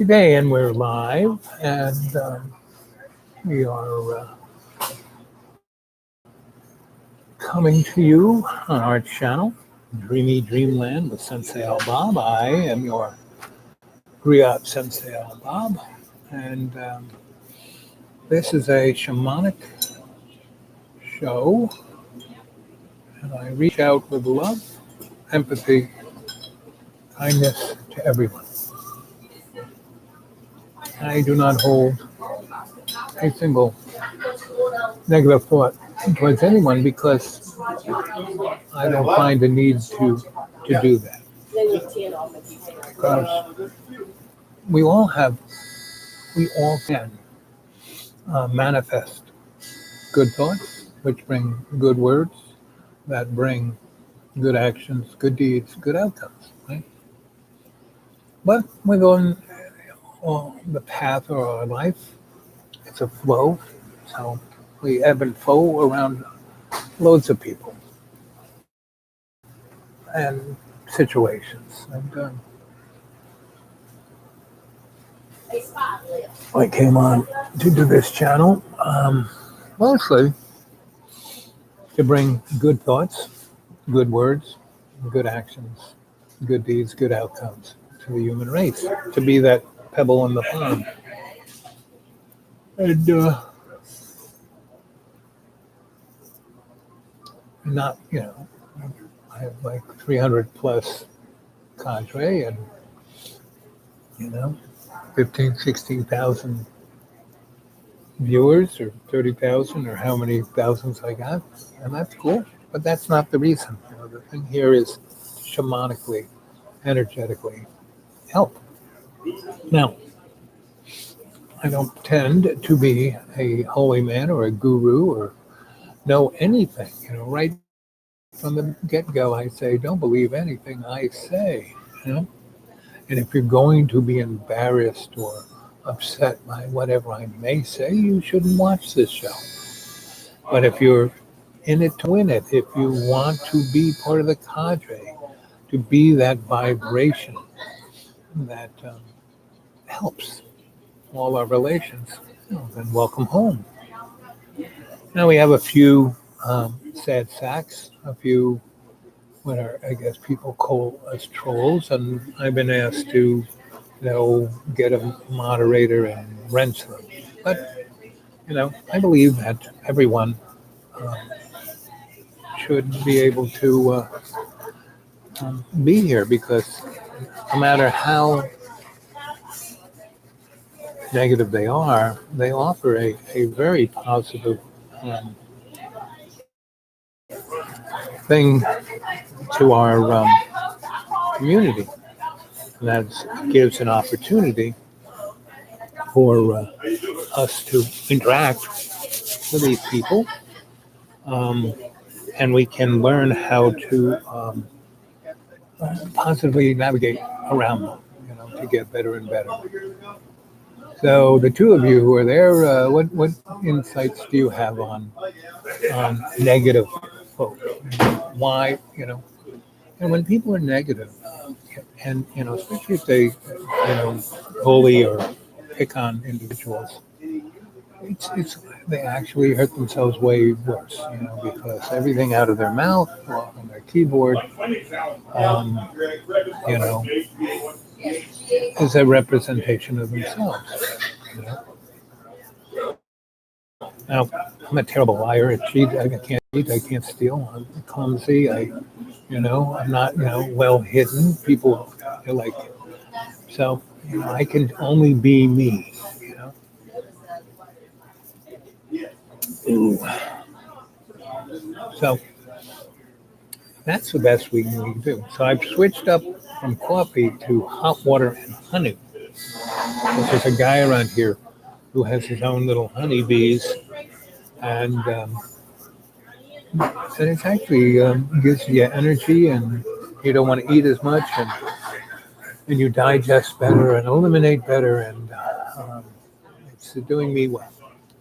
today, and we're live, and we are coming to you on our channel, Dreamy Dreamland with Sensei Al Bob. I am your Griot Sensei Al Bob, and this is a shamanic show, and I reach out with love, empathy, kindness to everyone. I do not hold a single negative thought towards anyone because I don't find the need to do that. Because we all can manifest good thoughts, which bring good words, that bring good actions, good deeds, good outcomes, right? But within the path of our life, it's a flow. So we ebb and flow around loads of people and situations. And I came on to do this channel mostly to bring good thoughts, good words, good actions, good deeds, good outcomes to the human race, to be that pebble in the pond. And not, I have like 300 plus cadre and, 15, 16,000 viewers or 30,000 or how many thousands I got. And that's cool, but that's not the reason. The thing here is shamanically, energetically help. Now, I don't pretend to be a holy man or a guru or know anything. Right from the get-go, I say, don't believe anything I say. And if you're going to be embarrassed or upset by whatever I may say, you shouldn't watch this show. But if you're in it to win it, if you want to be part of the cadre, to be that vibration that helps all our relations, then welcome home. Now we have a few sad sacks, a few what are, I guess, people call us trolls, and I've been asked to, get a moderator and wrench them. But, I believe that everyone should be able to be here because no matter how negative they are, they offer a very positive thing to our community. And that gives an opportunity for us to interact with these people, and we can learn how to positively navigate around them, to get better and better. So the two of you who are there, what insights do you have on negative folks? Why, and when people are negative, and especially if they, bully or pick on individuals, it's they actually hurt themselves way worse, because everything out of their mouth or on their keyboard, is a representation of themselves. Now, I'm a terrible liar. I cheat. I can't cheat. I can't steal. I'm clumsy. I'm not, well hidden. People are like, so, I can only be me, Ooh. So that's the best we can do. So I've switched up from coffee to hot water and honey. There's a guy around here who has his own little honeybees, and it actually gives you energy, and you don't want to eat as much, and you digest better and eliminate better, and it's doing me well.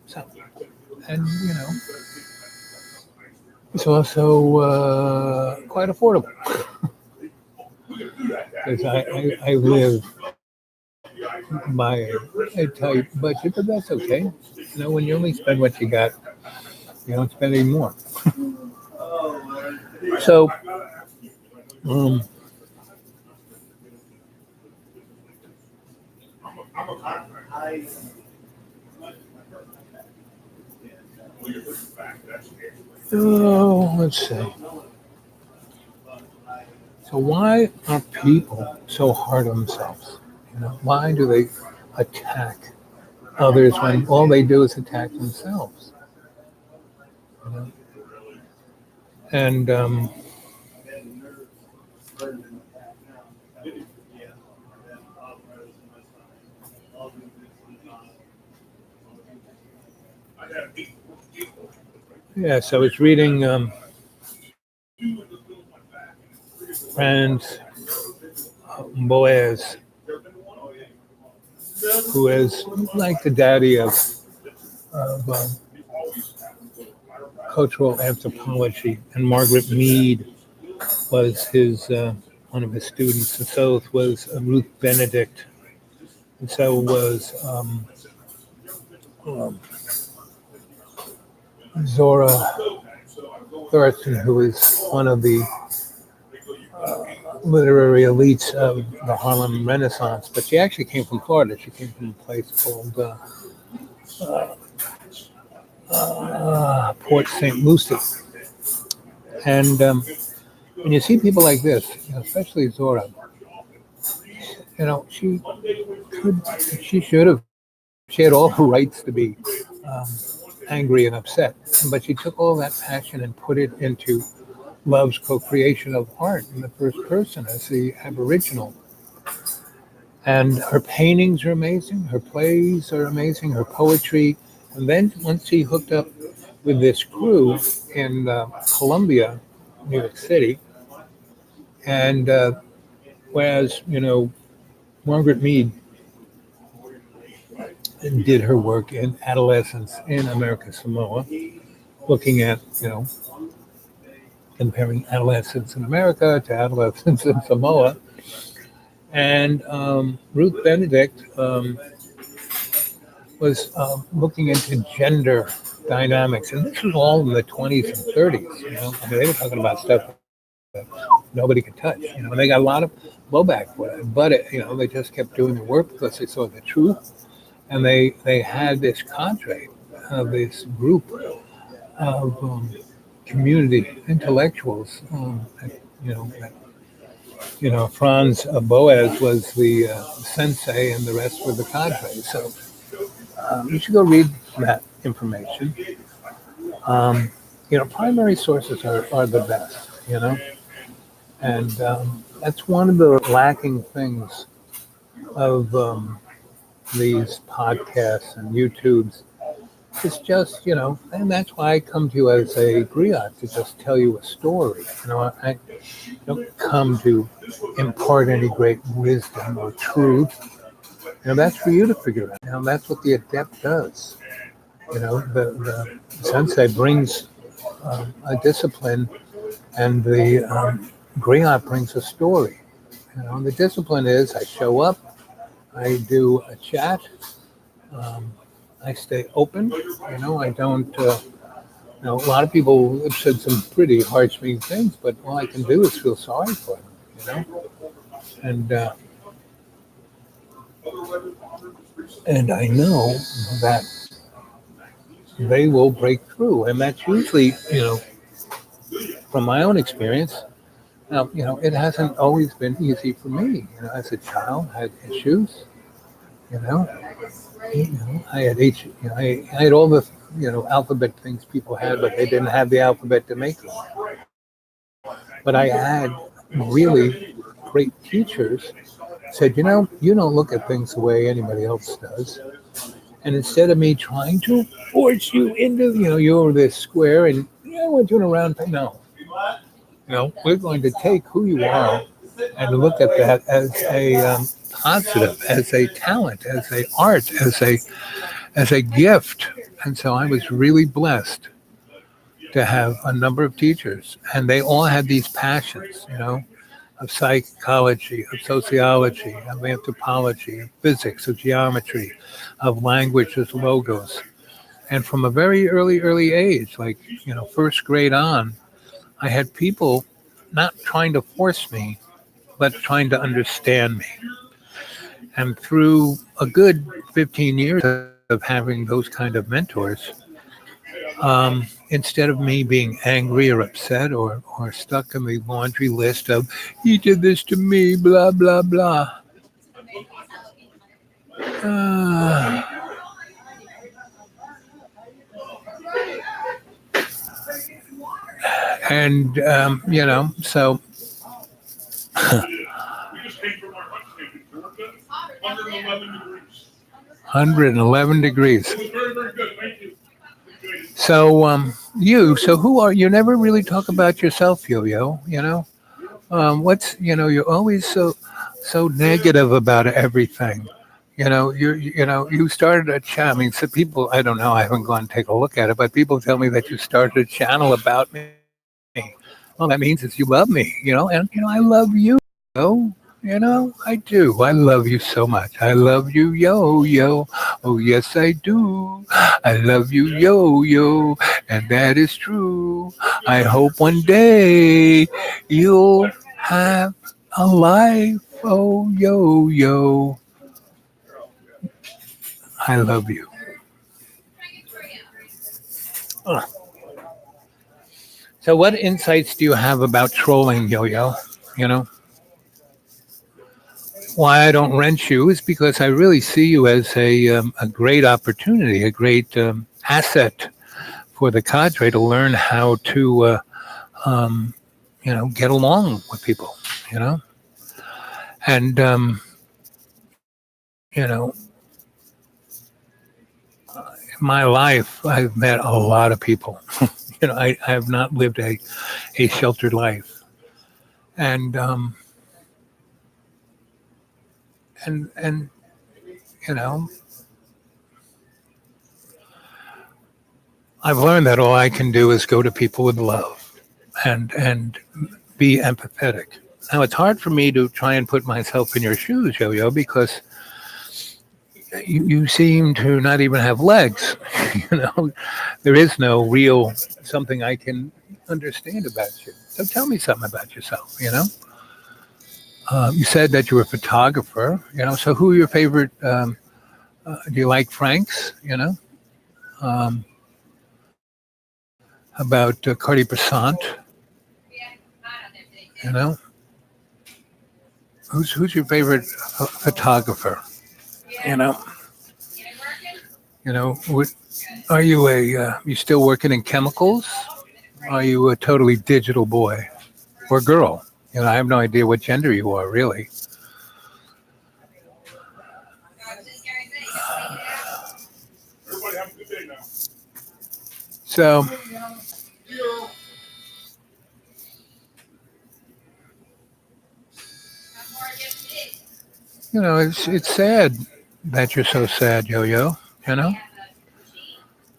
So, and it's also quite affordable because I live by a tight budget, but that's okay. When you only spend what you got, you don't spend any more. So, um, let's see. So why are people so hard on themselves? Why do they attack others when all they do is attack themselves? You know? And yeah, so I was reading Franz Boas, who is like the daddy of cultural anthropology, and Margaret Mead was his one of his students, and so was Ruth Benedict, and so was um, Zora Thornton, who is one of the literary elites of the Harlem Renaissance, but she actually came from Florida. She came from a place called Port St. Lucie. And when you see people like this, especially Zora, she could, she should have, she had all the rights to be um, angry and upset, but she took all that passion and put it into love's co-creation of art in the first person as the Aboriginal. And her paintings are amazing, her plays are amazing, her poetry. And then once she hooked up with this crew in Columbia, New York City, and whereas, Margaret Mead did her work in adolescence in America Samoa, looking at, comparing adolescence in America to adolescence in Samoa. And Ruth Benedict was looking into gender dynamics. And this was all in the 20s and 30s. They were talking about stuff that nobody could touch. And they got a lot of blowback for it. But, they just kept doing the work because they saw the truth. And they had this cadre of this group of community intellectuals. Franz Boas was the sensei, and the rest were the cadre. So you should go read that information. Primary sources are the best. And that's one of the lacking things of these podcasts and YouTubes. It's just, and that's why I come to you as a griot to just tell you a story. I don't come to impart any great wisdom or truth. That's for you to figure out. That's what the adept does. The sensei brings a discipline, and the griot brings a story. The discipline is I show up, I do a chat, I stay open. I don't. A lot of people have said some pretty harsh, mean things, but all I can do is feel sorry for them. And and I know that they will break through, and that's usually, from my own experience. Now, it hasn't always been easy for me. As a child, I had issues. You know, I had I had all the alphabet things people had, but they didn't have the alphabet to make them. But I had really great teachers said, you don't look at things the way anybody else does. And instead of me trying to force you into, you're this square and we're doing a round thing. No, we're going to take who you are and look at that as a positive, as a talent, as a art, as a gift. And so I was really blessed to have a number of teachers, and they all had these passions. of psychology, of sociology, of anthropology, of physics, of geometry, of language as logos. And from a very early age, like, first grade on, I had people not trying to force me, but trying to understand me. And through a good 15 years of having those kind of mentors, instead of me being angry or upset or stuck in the laundry list of, he did this to me, blah, blah, blah. Uh, and, so 111 degrees. So, so who are you? Never really talk about yourself, Yo-Yo, you're always so negative about everything. You started a channel. I mean, some people, I don't know, I haven't gone to take a look at it, but people tell me that you started a channel about me. Well, that means is you love me, and I love you. I do. I love you so much. I love you, yo. Oh, yes, I do. I love you, yo. And that is true. I hope one day you'll have a life. Oh, yo. I love you. Ugh. So, what insights do you have about trolling, yo? You know, why I don't rent you is because I really see you as a great opportunity, a great asset for the cadre to learn how to, um, get along with people, you know. And, in my life, I've met a lot of people. I have not lived a sheltered life. And, and, you know, I've learned that all I can do is go to people with love and be empathetic. Now it's hard for me to try and put myself in your shoes, Yo-Yo, because you seem to not even have legs. you know, there is no real something I can understand about you. So tell me something about yourself. You said that you were a photographer. So who are your favorite? Do you like Frank's? Um, about Cardi Bessant. You know, who's your favorite photographer? You know, what, are you you still working in chemicals? Are you a totally digital boy or girl? I have no idea what gender you are really. So, it's sad that you're so sad, Yo-Yo. You know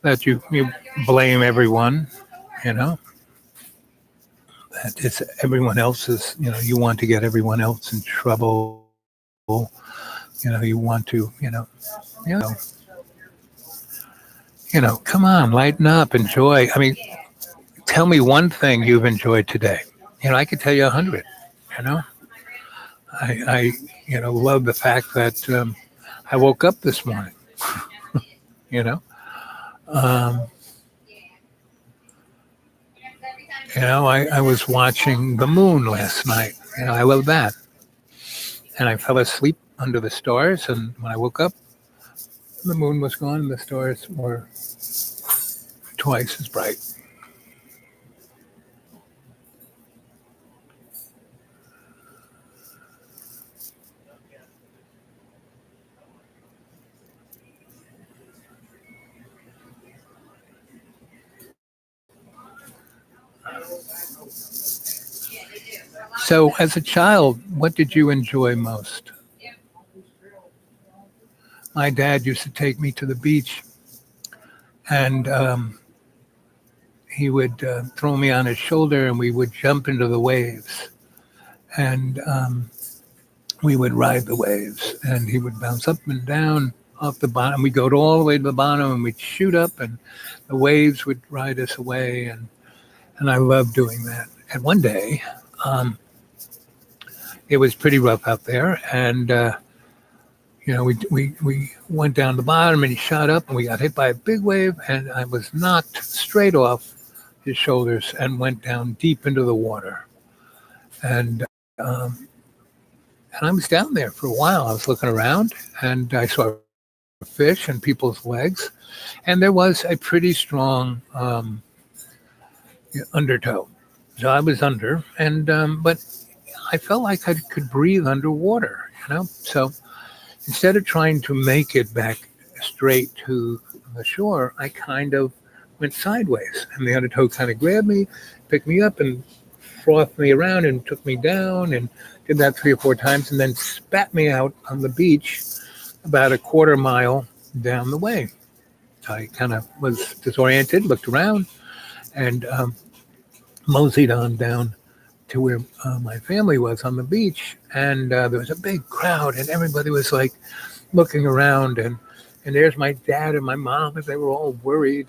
that you blame everyone. You know that it's everyone else's. You want to get everyone else in trouble. You want to. You know. Come on, lighten up, enjoy. I mean, tell me one thing you've enjoyed today. I could tell you 100. You know, I love the fact that I woke up this morning. You know, um, I was watching the moon last night. I love that, and I fell asleep under the stars. And when I woke up, the moon was gone, and the stars were twice as bright. So, as a child, what did you enjoy most? My dad used to take me to the beach, and he would throw me on his shoulder, and we would jump into the waves. and we would ride the waves, and he would bounce up and down off the bottom. We'd go all the way to the bottom, and we'd shoot up, and the waves would ride us away, and I loved doing that. And one day, um, it was pretty rough out there, and we went down the bottom, and he shot up, and we got hit by a big wave, and I was knocked straight off his shoulders and went down deep into the water. And and I was down there for a while. I was looking around, and I saw fish and people's legs, and there was a pretty strong undertow. So I was under, and but I felt like I could breathe underwater. So instead of trying to make it back straight to the shore, I kind of went sideways, and the undertow kind of grabbed me, picked me up, and frothed me around and took me down, and did that 3 or 4 times, and then spat me out on the beach about a quarter mile down the way. I kind of was disoriented, looked around, and moseyed on down to where my family was on the beach, and there was a big crowd, and everybody was like looking around, and there's my dad and my mom, and they were all worried,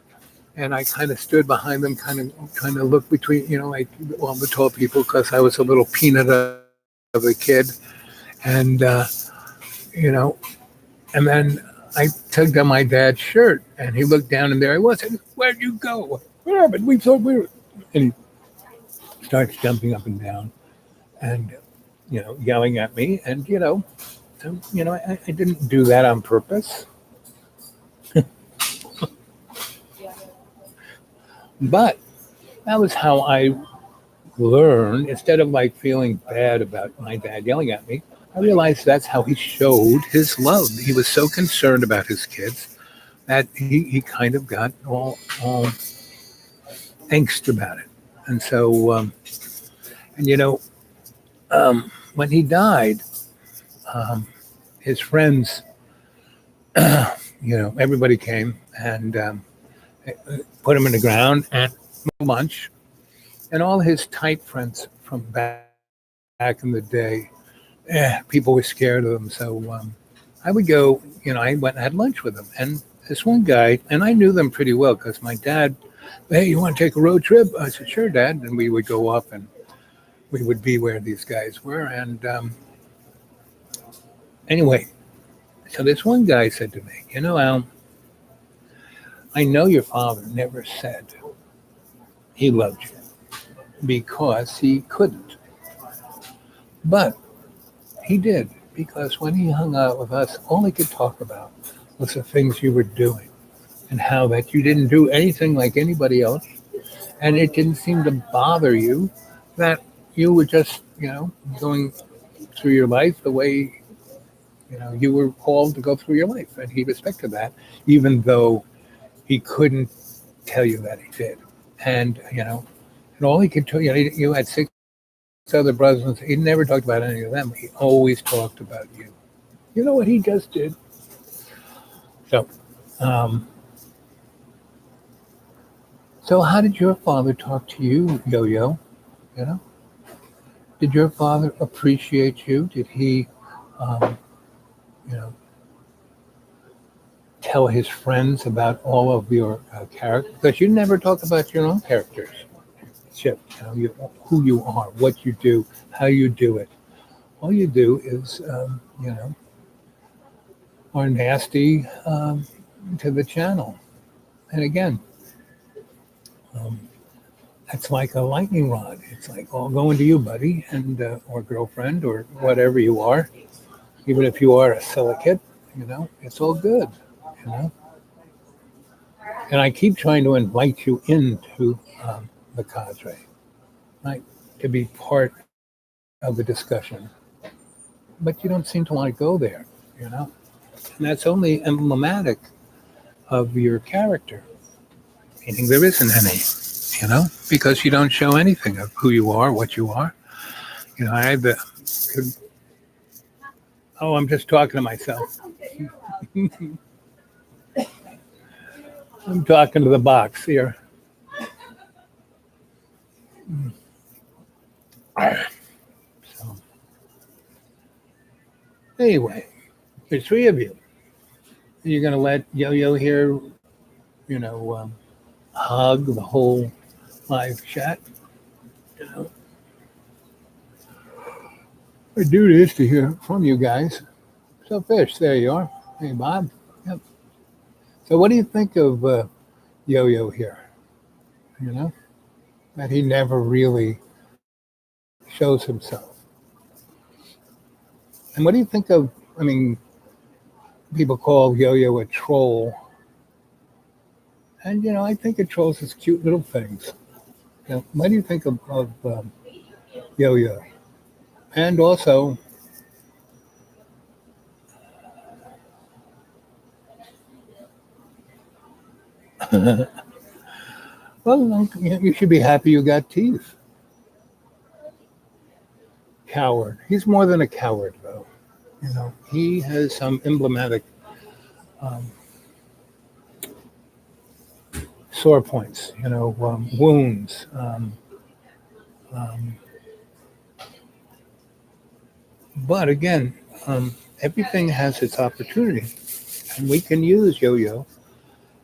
and I kind of stood behind them, kind of trying to look between, like all the tall people, because I was a little peanut of a kid, and you know, and then I tugged on my dad's shirt, and he looked down, and there I was. And where'd you go? What happened? We thought we were. And he starts jumping up and down, and yelling at me, and so I didn't do that on purpose, but that was how I learned. Instead of like feeling bad about my dad yelling at me, I realized that's how he showed his love. He was so concerned about his kids that he kind of got all angst about it. And so, and when he died, his friends, everybody came and put him in the ground and lunch. And all his tight friends from back in the day, people were scared of him. So I would go, I went and had lunch with them. And this one guy, and I knew them pretty well because my dad, hey, you want to take a road trip? I said, sure, Dad. And we would go off and we would be where these guys were. And anyway, so this one guy said to me, Al, I know your father never said he loved you because he couldn't. But he did, because when he hung out with us, all he could talk about was the things you were doing and how that you didn't do anything like anybody else. And it didn't seem to bother you that you were just, going through your life the way, you were called to go through your life. And he respected that, even though he couldn't tell you that he did. And, and all he could tell you had 6 other brothers. He never talked about any of them. He always talked about you. You know what he just did? So, so how did your father talk to you, Yo-Yo? Did your father appreciate you? Did he, um, you know, tell his friends about all of your characters? Because you never talk about your own characters. Chip, who you are, what you do, how you do it. All you do is, are nasty to the channel. And again, that's like a lightning rod. It's like all going to you, buddy, and or girlfriend, or whatever you are. Even if you are a silicate, it's all good. You know. And I keep trying to invite you into the cadre, right, to be part of the discussion. But you don't seem to want to go there, And that's only emblematic of your character, meaning there isn't any, because you don't show anything of who you are, what you are. I had the, I'm just talking to myself. I'm talking to the box here. So, Anyway, there's three of you. You're going to let Yo-Yo here, hug the whole live chat. You know, I do this to hear from you guys. So, Fish, there you are. Hey, Bob. Yep. So, what do you think of Yo-Yo here? You know, that he never really shows himself. And what do you think of? I mean, people call Yo-Yo a troll, and I think a troll's just cute little things. What do you think of Yo-Yo? And also, well, you should be happy you got teeth. Coward. He's more than a coward, though. He has some emblematic um, sore points. Wounds. Um, but again, everything has its opportunity, and we can use Yo-Yo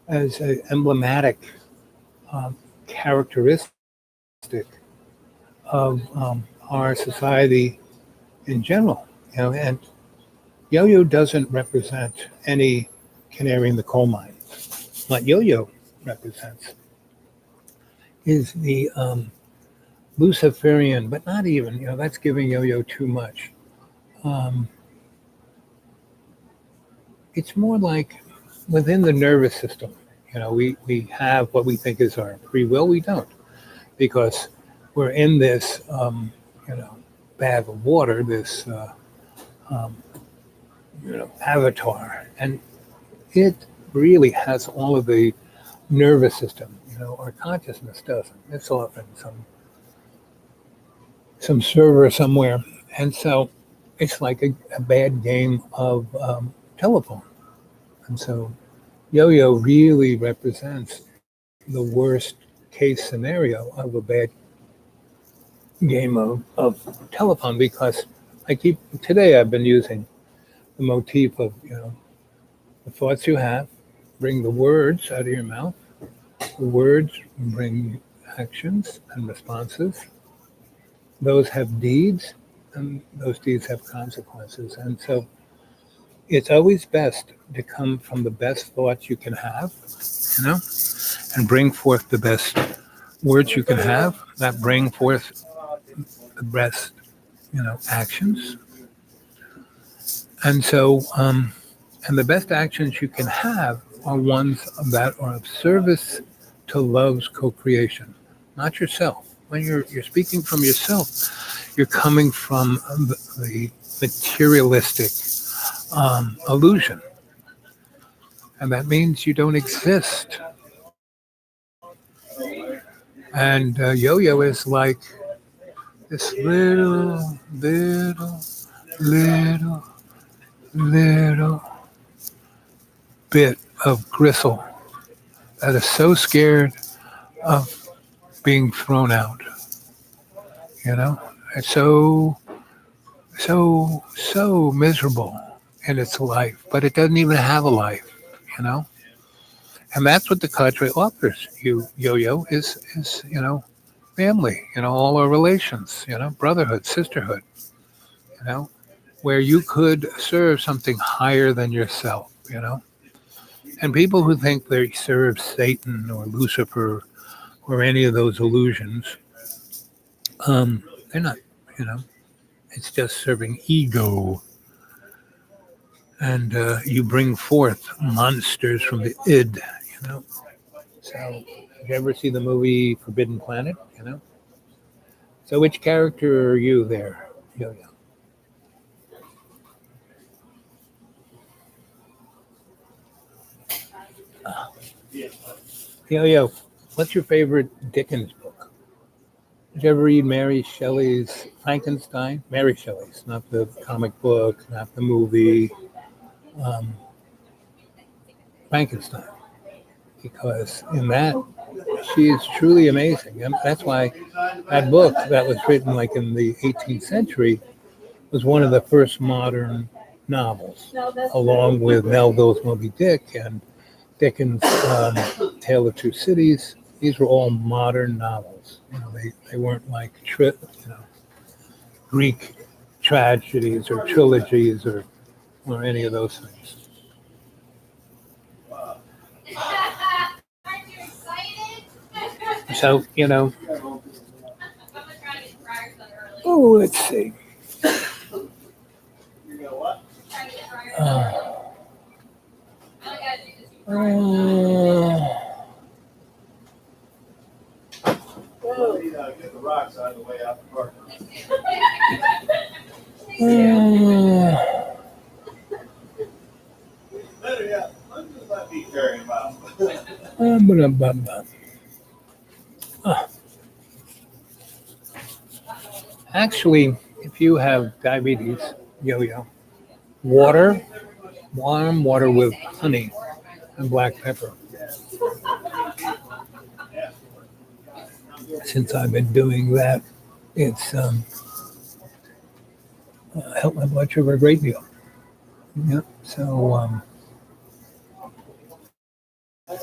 as an emblematic um, characteristic of our society in general. And Yo-Yo doesn't represent any canary in the coal mine. What Yo-Yo represents is the Luciferian, but not even, that's giving Yo-Yo too much. Um, it's more like within the nervous system. We have what we think is our free will. We don't, because we're in this, bag of water, this, um, avatar, and it really has all of the nervous system. Our consciousness doesn't. It's off in some server somewhere, and so it's like a bad game of telephone. And so Yo-Yo really represents the worst case scenario of a bad game of telephone, because today I've been using the motif of, the thoughts you have bring the words out of your mouth. The words bring actions and responses. Those have deeds, and those deeds have consequences. And so it's always best to come from the best thoughts you can have, and bring forth the best words you can have that bring forth the best, actions. And so, and the best actions you can have are ones that are of service to love's co-creation, not yourself. When you're speaking from yourself, you're coming from the materialistic illusion, and that means you don't exist. And Yo-Yo is like this little, little bit of gristle that is so scared of being thrown out. It's so miserable in its life, but it doesn't even have a life, you know. And that's what the cadre offers you, Yo-Yo, is family, all our relations, brotherhood, sisterhood, where you could serve something higher than yourself, And people who think they serve Satan or Lucifer or any of those illusions, they're not, you know. It's just serving ego. And you bring forth monsters from the id. So, did you ever see the movie Forbidden Planet? So, which character are you there, Yo-Yo? Yo-Yo, what's your favorite Dickens book? Did you ever read Mary Shelley's Frankenstein? Mary Shelley's, not the comic book, not the movie. Um, Frankenstein, because in that she is truly amazing. And that's why that book that was written like in the 18th century was one of the first modern novels, along with Melville's Moby Dick and Dickens' Tale of Two Cities. These were all modern novels. They weren't like Greek tragedies or trilogies or any of those things. So, oh, let's see. Uh, Get the rocks out of the way out the park. Better yet, let's just let me carry him out. Actually, if you have diabetes, yo-yo, water, warm water with honey and black pepper. Since I've been doing that, it's helped my blood sugar a great deal. Yeah. So,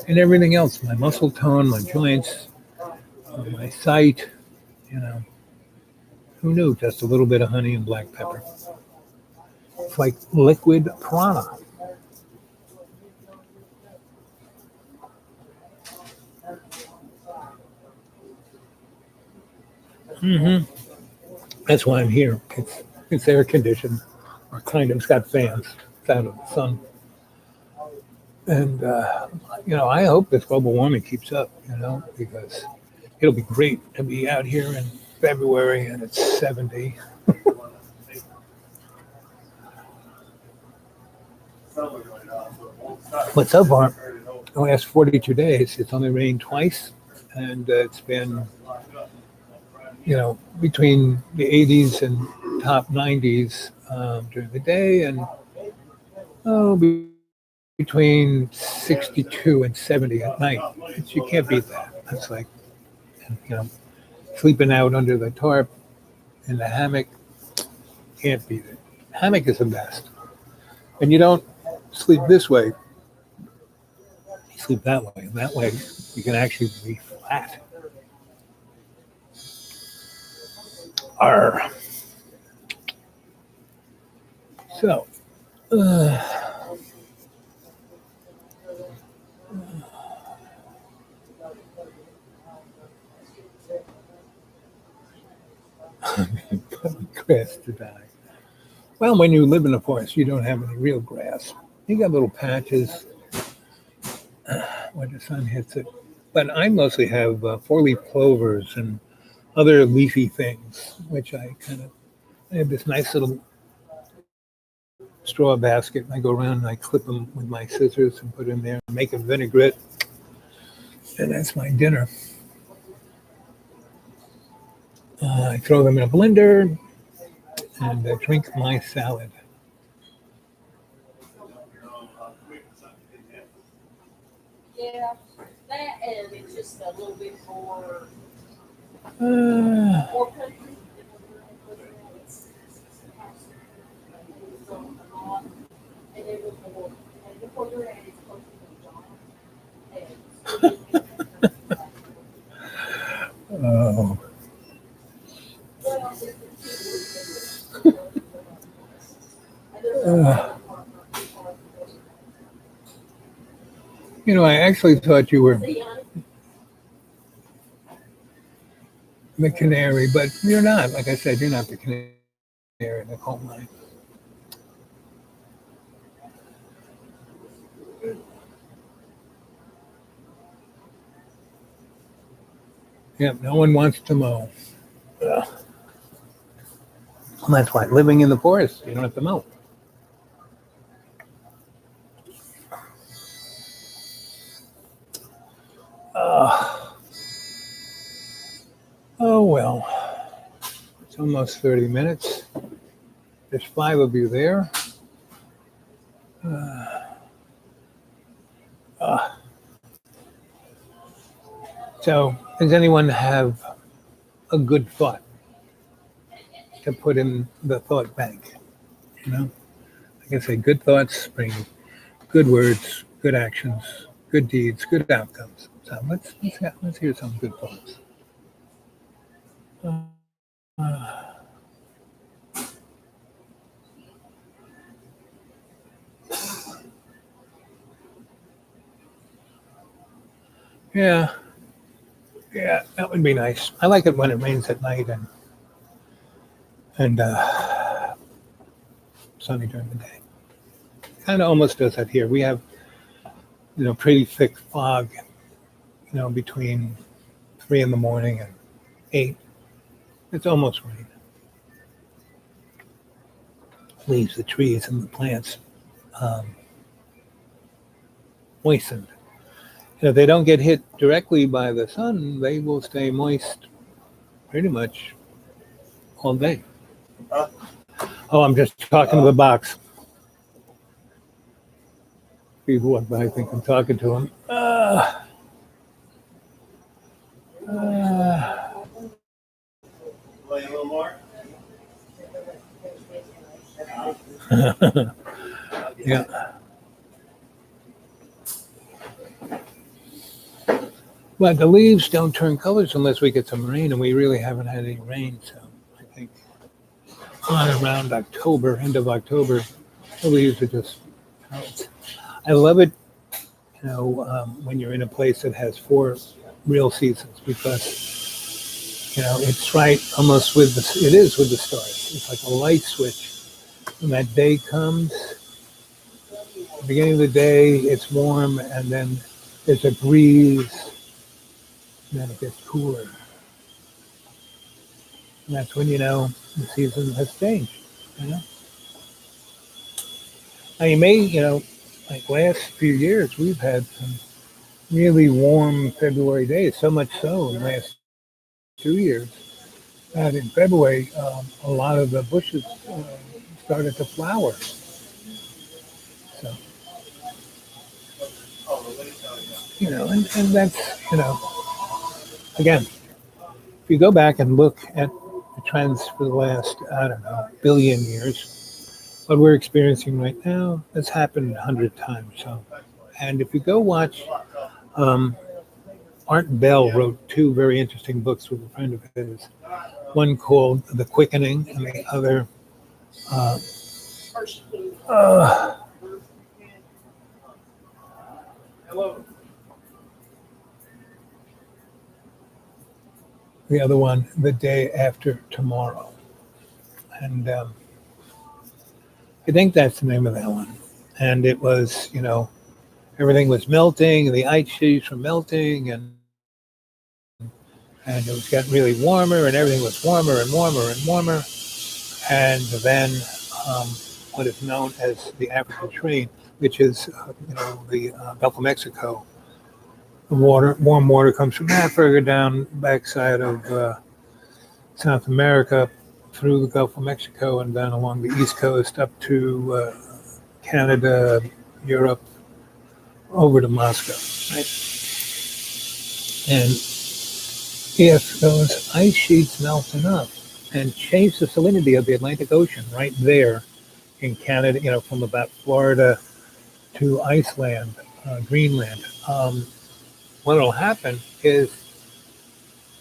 and everything else, my muscle tone, my joints, my sight, who knew? Just a little bit of honey and black pepper. It's like liquid prana. That's why I'm here. It's air conditioned, or kind of. It's got fans. It's out of the sun, and I hope this global warming keeps up. Because it'll be great to be out here in February and it's 70. But so far, the last 42 days, it's only rained twice, and it's been, between the 80s and top 90s during the day, and between 62 and 70 at night. You can't beat that. It's like, sleeping out under the tarp in the hammock, can't beat it. Hammock is the best. And you don't sleep this way, you sleep that way. That way, you can actually be flat. Arr. So, grass to die. Well, when you live in the forest, you don't have any real grass. You got little patches where the sun hits it. But I mostly have four-leaf clovers and other leafy things, which I have this nice little straw basket. And I go around and I clip them with my scissors and put in there and make a vinaigrette. And that's my dinner. I throw them in a blender and drink my salad. Yeah, that and it's just a little bit more country. Oh. I actually thought you were the canary, but you're not. Like I said, you're not the canary in the coal mine. Yep, no one wants to mow. That's why living in the forest, you don't have to mow. Oh well, it's almost 30 minutes. There's 5 of you there. So, does anyone have a good thought to put in the thought bank? like I say, good thoughts bring good words, good actions, good deeds, good outcomes. So let's hear some good thoughts. Yeah, yeah, that would be nice. I like it when it rains at night and sunny during the day. Kind of almost does that here. We have pretty thick fog, between 3 in the morning and 8. It's almost rain. Leaves the trees and the plants um, moistened. If they don't get hit directly by the sun, they will stay moist pretty much all day. Oh, I'm just talking to the box. People walk by, I think I'm talking to them. Play a little more. Yeah. But the leaves don't turn colors unless we get some rain, and we really haven't had any rain. So I think on around October, end of October, the leaves are just. I love it, when you're in a place that has 4 real seasons because it's right almost with it is with the stars. It's like a light switch. When that day comes, the beginning of the day, it's warm, and then there's a breeze, and then it gets cooler. And that's when the season has changed. You know, now you may, like last few years, we've had some really warm February days. So much so in the last 2 years that in February, a lot of the bushes started to flower. So and that's again, if you go back and look at the trends for the last, I don't know, billion years, what we're experiencing right now has happened 100 times. So, and if you go watch, um, Art Bell wrote 2 very interesting books with a friend of his. One called The Quickening, and the other, uh, uh, the other one, The Day After Tomorrow. And I think that's the name of that one. And it was, everything was melting, and the ice sheets were melting, and it was getting really warmer, and everything was warmer and warmer and warmer. And then um, what is known as the African Train, which is, the Gulf of Mexico. The warm water comes from Africa down the backside of South America, through the Gulf of Mexico, and down along the East Coast up to Canada, Europe, over to Moscow. Right? And if those ice sheets melt enough and change the salinity of the Atlantic Ocean right there in Canada, from about Florida to Iceland, Greenland, what will happen is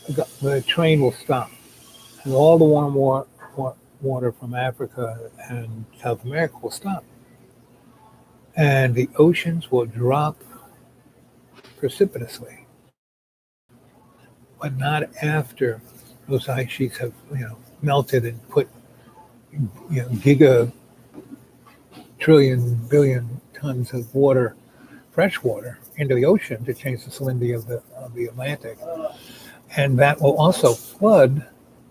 the train will stop, and all the warm water from Africa and South America will stop, and the oceans will drop precipitously, but not after those ice sheets have melted and put giga trillion billion tons of water, fresh water, into the ocean to change the salinity of the Atlantic, and that will also flood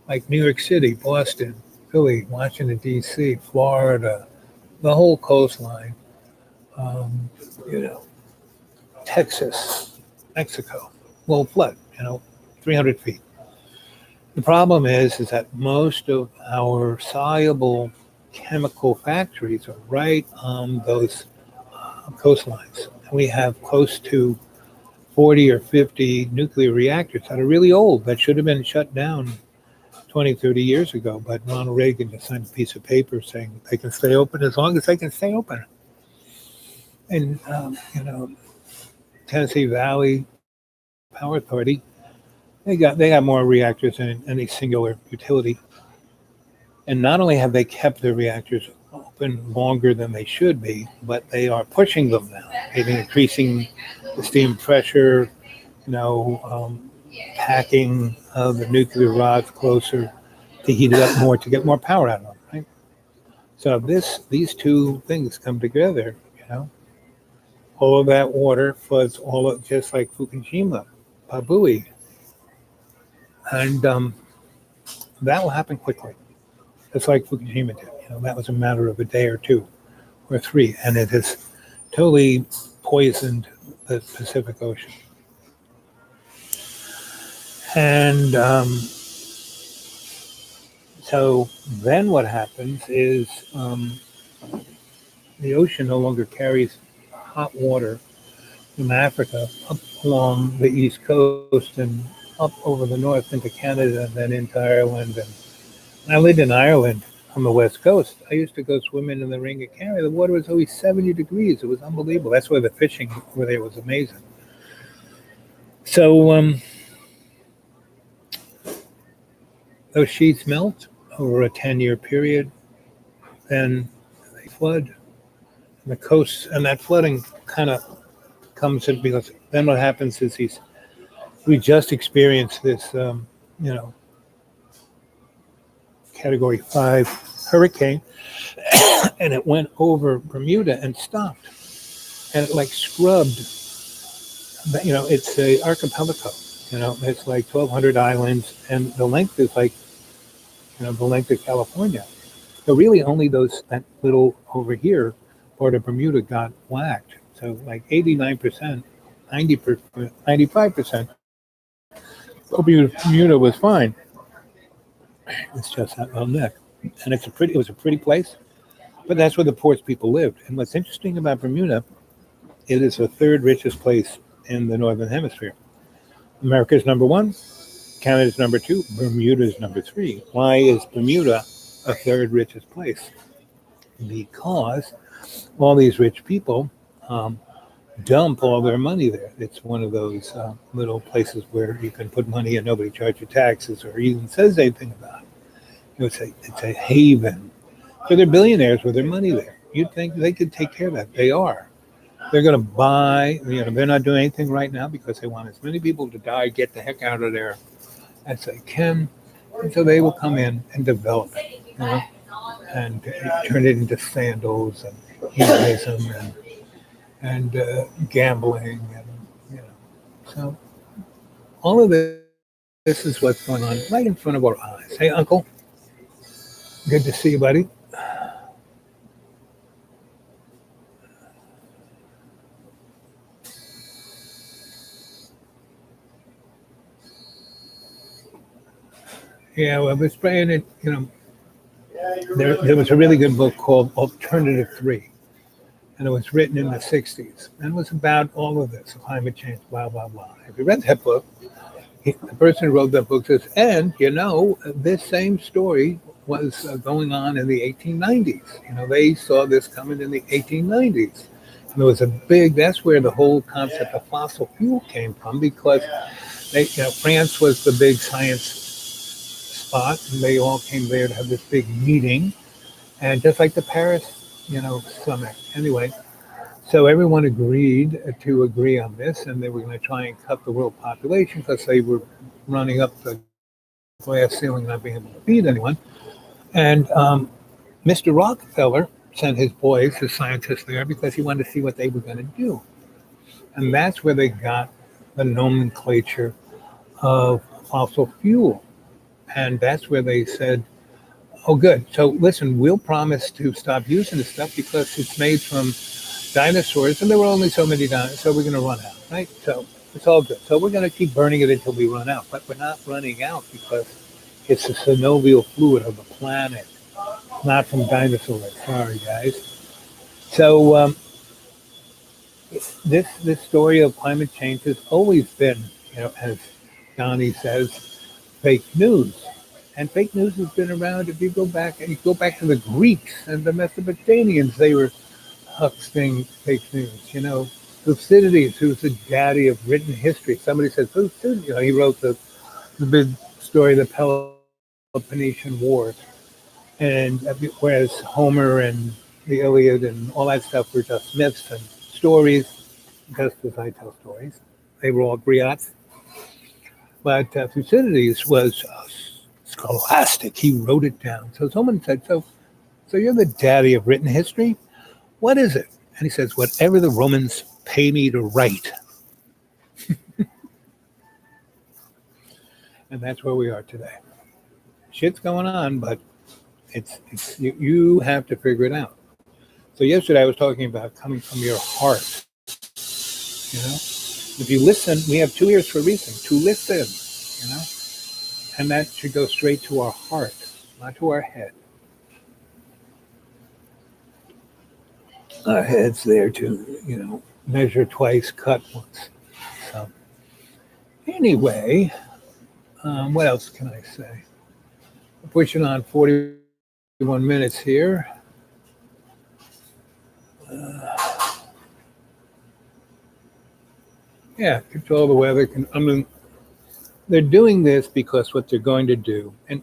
like New York City, Boston, Philly, Washington D.C., Florida, the whole coastline, um, you know, Texas, Mexico will flood. 300 feet. The problem is that most of our soluble chemical factories are right on those coastlines. We have close to 40 or 50 nuclear reactors that are really old that should have been shut down 20, 30 years ago, but Ronald Reagan just signed a piece of paper saying they can stay open as long as they can stay open. And, Tennessee Valley Power Authority, they got more reactors than any singular utility. And not only have they kept their reactors open longer than they should be, but they are pushing them now, increasing the steam pressure, packing the nuclear rods closer to heat it up more to get more power out of them, right? So these two things come together, all of that water floods all of, just like Fukushima, Pabui, and that will happen quickly. Just like Fukushima did. That was a matter of a day or two or three, and it has totally poisoned the Pacific Ocean. And so then what happens is the ocean no longer carries hot water from Africa up along the east coast and up over the north into Canada and then into Ireland. And I lived in Ireland on the west coast. I used to go swimming in the Ring of Kerry. The water was always 70 degrees. It was unbelievable. That's why the fishing over there was amazing. So those sheets melt over a 10-year period, then they flood. And the coast, and that flooding kind of comes in because then what happens is we just experienced this, Category 5 hurricane, and it went over Bermuda and stopped. And it like scrubbed, it's a archipelago, it's like 1,200 islands, and the length is like, the length of California. So really only that little over here part of Bermuda got whacked. So like 89%, 90%, 95%, Bermuda was fine. It's just that little neck. And it was a pretty place, but that's where the poorest people lived. And what's interesting about Bermuda, it is the third richest place in the Northern Hemisphere. America's number one, Canada's number two, Bermuda's number three. Why is Bermuda a third richest place? Because all these rich people dump all their money there. It's one of those little places where you can put money and nobody charges you taxes or even says anything about it. It's a haven. So they're billionaires with their money there. You'd think they could take care of that. They are. They're going to buy, they're not doing anything right now because they want as many people to die, get the heck out of there as they can. And so they will come in and develop it, and turn it into sandals and hedonism and gambling. And, so all of this is what's going on right in front of our eyes. Hey, Uncle. Good to see you, buddy. Yeah, well, I was praying it, there was a really good book called Alternative 3, and it was written in the 60s, and it was about all of this, climate change, blah, blah, blah. If you read that book, the person who wrote that book says, and, this same story was going on in the 1890s. They saw this coming in the 1890s. And there was that's where the whole concept of fossil fuel came from, because France was the big science spot, and they all came there to have this big meeting, and just like the Paris, summit. Anyway, so everyone agreed to agree on this, and they were going to try and cut the world population because they were running up the glass ceiling, not being able to feed anyone. And Mr. Rockefeller sent his boys, his scientists there, because he wanted to see what they were going to do. And that's where they got the nomenclature of fossil fuel. And that's where they said, oh, good. So listen, we'll promise to stop using this stuff because it's made from dinosaurs, and there were only so many dinosaurs, so we're going to run out, right? So it's all good. So we're going to keep burning it until we run out. But we're not running out because it's the synovial fluid of the planet, not from dinosaurs. Sorry, guys. So this story of climate change has always been, as Donnie says, fake news. And fake news has been around. If you go back and you go back to the Greeks and the Mesopotamians, they were huckstering fake news. Thucydides, who's the daddy of written history. Somebody said Thucydides, he wrote the big story, the Peloponnesian Wars, and whereas Homer and the Iliad and all that stuff were just myths and stories, just as I tell stories. They were all griots. But Thucydides was scholastic. He wrote it down. So someone said, so you're the daddy of written history? What is it? And he says, whatever the Romans pay me to write. And that's where we are today. Shit's going on, but it's you have to figure it out. So yesterday I was talking about coming from your heart. If you listen, we have 2 ears for a reason, to listen, and that should go straight to our heart, not to our head. Our head's there to, measure twice, cut once. So anyway, what else can I say? We're pushing on 41 minutes here. Yeah, control the weather. They're doing this because what they're going to do, and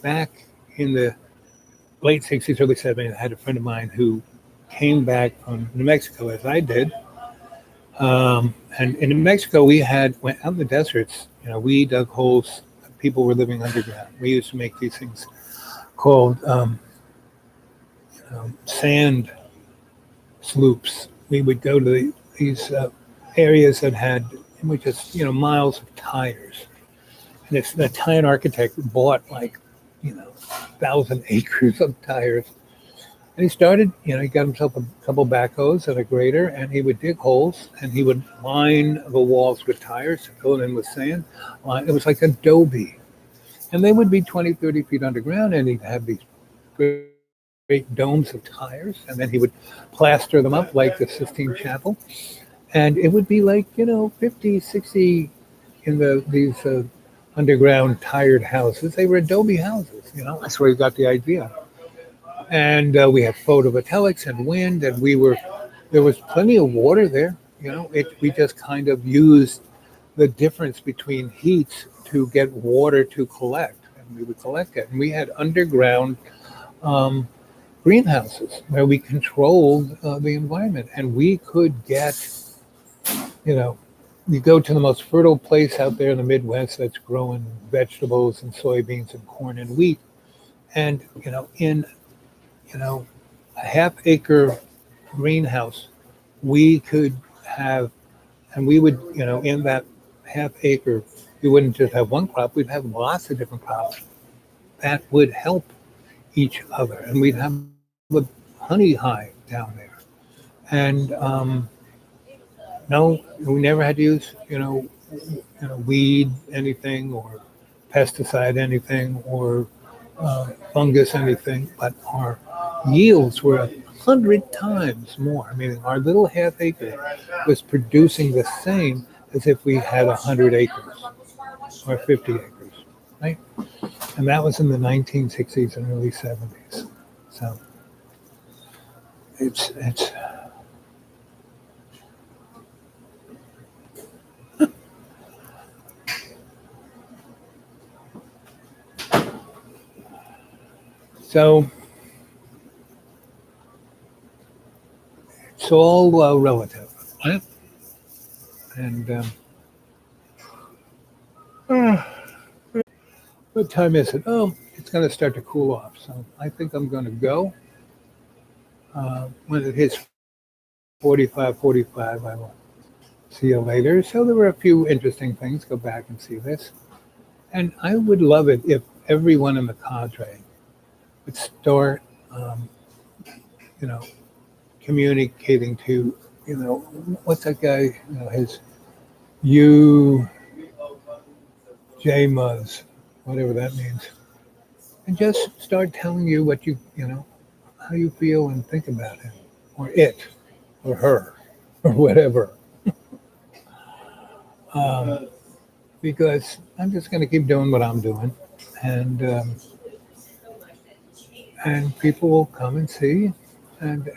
back in the late 60s, early 70s, I had a friend of mine who came back from New Mexico, as I did. And in New Mexico, went out in the deserts, we dug holes. People were living underground. We used to make these things called sand sloops. We would go to these areas that had just, miles of tires. And the Italian architect bought 1,000 acres of tires. And he started, he got himself a couple backhoes and a grader, and he would dig holes and he would line the walls with tires, fill it in with sand. It was like adobe. And they would be 20, 30 feet underground, and he'd have these great domes of tires, and then he would plaster them up like the Sistine Chapel. And it would be 50, 60 in these underground tired houses. They were adobe houses, That's where he got the idea. And we had photovoltaics and wind, and there was plenty of water there. We just kind of used the difference between heats to get water to collect, and we would collect it. And we had underground greenhouses where we controlled the environment, and we could get, you go to the most fertile place out there in the Midwest that's growing vegetables and soybeans and corn and wheat, and in a half-acre greenhouse, we could have, and we would, in that half acre, we wouldn't just have one crop, we'd have lots of different crops that would help each other. And we'd have a honey hive down there. And no, we never had to use, weed anything or pesticide anything or fungus anything, but our yields were 100 times more. I mean, our little half acre was producing the same as if we had 100 acres or 50 acres, right? And that was in the 1960s and early 70s. So it's so it's all relative, right? And what time is it? Oh, it's going to start to cool off. So I think I'm going to go. When it hits 45, I will see you later. So there were a few interesting things. Go back and see this. And I would love it if everyone in the cadre would start, you know, communicating to, what's that guy, his J Muzz, whatever that means. And just start telling you what how you feel and think about him or it or her or whatever. Um, because I'm just going to keep doing what I'm doing. and people will come and see. And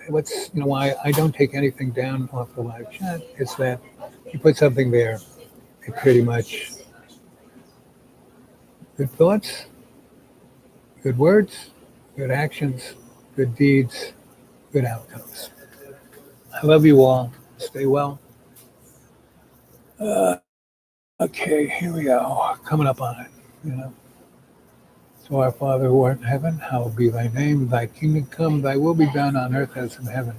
why I don't take anything down off the live chat is that you put something there, it pretty much good thoughts, good words, good actions, good deeds, good outcomes. I love you all. Stay well. Okay, here we go. Coming up on it. You know. So our Father who art in heaven, hallowed be thy name. Thy kingdom come. Thy will be done on earth as in heaven.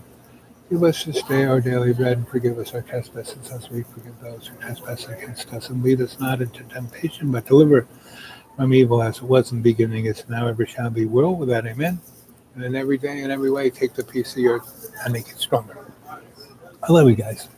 Give us this day our daily bread, and forgive us our trespasses as we forgive those who trespass against us. And lead us not into temptation, but deliver from evil, as it was in the beginning, is now, ever shall be, world without amen. And in every day and every way, take the peace of the earth and make it stronger. I love you guys.